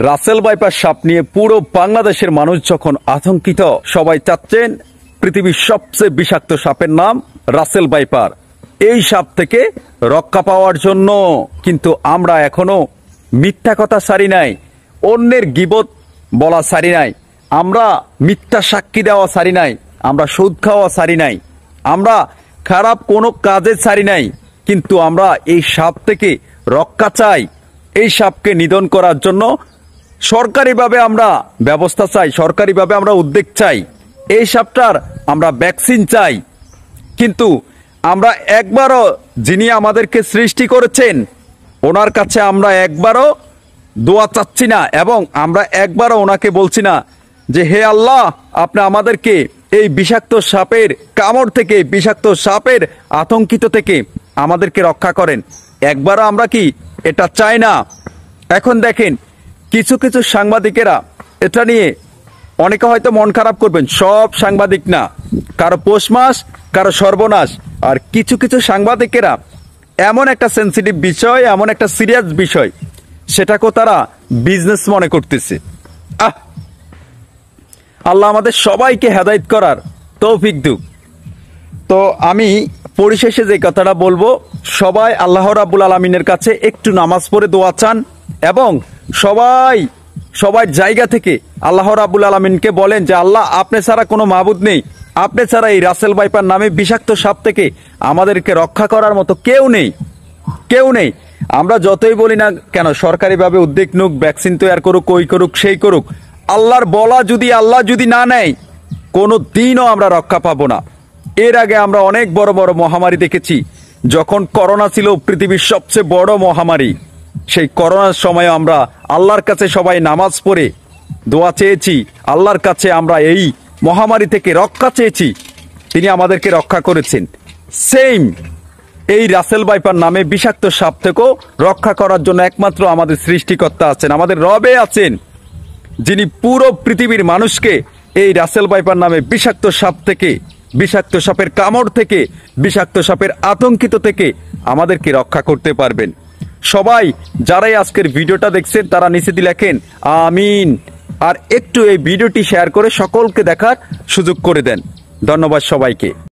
Russell viper সাপ নিয়ে পুরো বাংলাদেশের মানুষ যখন আতঙ্কিত, সবাই চাচ্ছেন পৃথিবীর সবচেয়ে বিষাক্ত সাপের নাম রাসেল ভাইপার। এই সাপ থেকে রক্ষা পাওয়ার জন্য কিন্তু আমরা এখনো মিথ্যা কথা সারি নাই, অন্যের গীবত বলা সারি নাই, আমরা মিথ্যা সাক্ষী দেওয়া সারি নাই, আমরা সুদ খাওয়া সারি নাই, আমরা খারাপ কোনো কাজে সারি নাই। কিন্তু আমরা এই সাপ থেকে রক্ষা চাই। এই সাপকে নিধন করার জন্য সরকারিভাবে আমরা ব্যবস্থা চাই, সরকারিভাবে আমরা উদ্যোগ চাই, এই সাপটার আমরা ভ্যাকসিন চাই। কিন্তু আমরা একবারও যিনি আমাদেরকে সৃষ্টি করেছেন ওনার কাছে আমরা একবারও দোয়া চাচ্ছি না, এবং আমরা একবারও ওনাকে বলছি না যে হে আল্লাহ, আপনি আমাদেরকে এই বিষাক্ত সাপের কামড় থেকে, বিষাক্ত সাপের আতঙ্কিত থেকে আমাদেরকে রক্ষা করেন। একবারও আমরা কি এটা চাই না? এখন দেখেন কিছু কিছু সাংবাদিকেরা এটা নিয়ে অনেকে হয়তো মন খারাপ করবেন, সব সাংবাদিক না, কারো পৌষ মাস, কারো সর্বনাশ। আর কিছু কিছু সাংবাদিকেরা এমন একটা সেন্সিটিভ বিষয়, এমন একটা সিরিয়াস বিষয়, সেটাকেও তারা বিজনেস মনে করতেছে। আল্লাহ আমাদের সবাইকে হেদায়েত করার তৌফিক দিক। তো আমি পরিশেষে যে কথাটা বলবো, সবাই আল্লাহ রাব্বুল আলামিনের কাছে একটু নামাজ পড়ে দোয়া চান, এবং সবাই জায়গা থেকে আল্লাহ রাব্বুল আলামিনকে বলেন যে আল্লাহ, আপনি ছাড়া কোনো মাবুদ নেই, আপনি ছাড়া এই রাসেল ভাইপার নামে বিষাক্ত সাপ থেকে আমাদেরকে রক্ষা করার মতো কেউ নেই, কেউ নেই। আমরা যতই বলি না কেন সরকারিভাবে উদ্যোগ নিক, ভ্যাকসিন তৈরি করুক, ওই করুক, সেই করুক, আল্লাহর বলা যদি আল্লাহ যদি না নেয়, কোনো দিনও আমরা রক্ষা পাবো না। এর আগে আমরা অনেক বড় বড় মহামারী দেখেছি। যখন করোনা ছিল পৃথিবীর সবচেয়ে বড় মহামারী, সেই করোনার সময় আমরা আল্লাহর কাছে সবাই নামাজ পড়ে দোয়া চেয়েছি, আল্লাহর কাছে আমরা এই মহামারী থেকে রক্ষা চেয়েছি, তিনি আমাদেরকে রক্ষা করেছেন। সেম এই রাসেল ভাইপার নামে বিষাক্ত সাপ থেকেও রক্ষা করার জন্য একমাত্র আমাদের সৃষ্টিকর্তা আছেন, আমাদের রবে আছেন, যিনি পুরো পৃথিবীর মানুষকে এই রাসেল ভাইপার নামে বিষাক্ত সাপ থেকে, বিষাক্ত সাপের কামড় থেকে, বিষাক্ত সাপের আতঙ্কিত থেকে আমাদেরকে রক্ষা করতে পারবেন। সবাই যারাই আজকের ভিডিওটা দেখছেন তারা নিচে দিয়ে লেখেন আমিন, আর একটু এই ভিডিওটি শেয়ার করে সকলকে দেখার সুযোগ করে দেন। ধন্যবাদ সবাইকে।